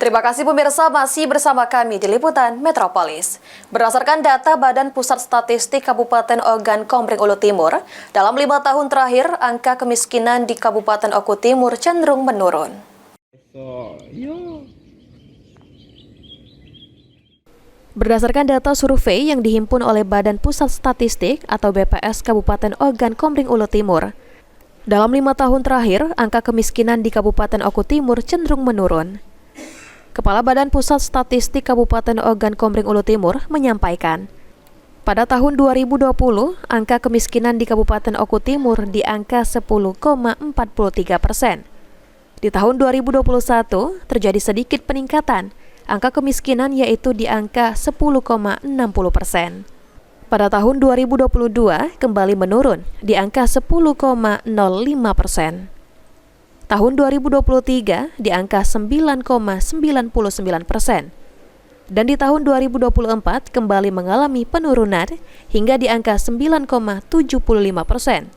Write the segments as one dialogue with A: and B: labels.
A: Terima kasih pemirsa, masih bersama kami di Liputan Metropolis. Berdasarkan data Badan Pusat Statistik Kabupaten Ogan Komering Ulu Timur, dalam 5 tahun terakhir, angka kemiskinan di Kabupaten Oku Timur cenderung menurun. Berdasarkan data survei yang dihimpun oleh Badan Pusat Statistik atau BPS Kabupaten Ogan Komering Ulu Timur, dalam 5 tahun terakhir, angka kemiskinan di Kabupaten Oku Timur cenderung menurun. Kepala Badan Pusat Statistik Kabupaten Ogan Komering Ulu Timur menyampaikan, pada tahun 2020, angka kemiskinan di Kabupaten Oku Timur di angka 10,43%. Di tahun 2021, terjadi sedikit peningkatan, angka kemiskinan yaitu di angka 10,60%. Pada tahun 2022, kembali menurun di angka 10,05%. Tahun 2023 di angka 9,99%. Dan di tahun 2024 kembali mengalami penurunan hingga di angka 9,75%.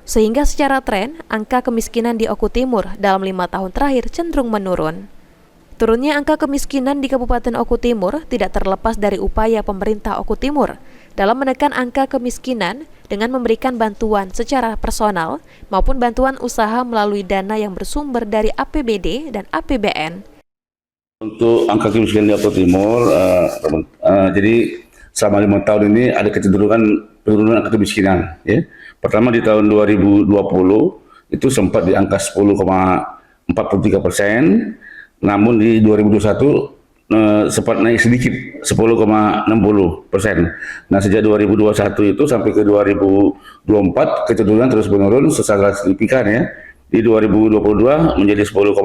A: Sehingga secara tren, angka kemiskinan di Oku Timur dalam 5 tahun terakhir cenderung menurun. Turunnya angka kemiskinan di Kabupaten Oku Timur tidak terlepas dari upaya pemerintah Oku Timur dalam menekan angka kemiskinan dengan memberikan bantuan secara personal maupun bantuan usaha melalui dana yang bersumber dari APBD dan APBN.
B: Untuk angka kemiskinan di Oku Timur, jadi selama 5 tahun ini ada kecenderungan penurunan angka kemiskinan. Ya. Pertama di tahun 2020 itu sempat di angka 10,43%, namun di 2021 sempat naik sedikit 10,60%. Nah sejak 2021 itu sampai ke 2024 kecenderungan terus menurun secara signifikan ya. Di 2022 menjadi 10,05,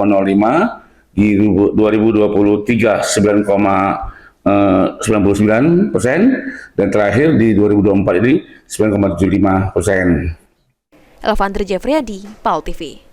B: di 2023 9,99%, dan terakhir di 2024 ini 9,75%.
A: Elvandri Jeffriyadi, PAL TV.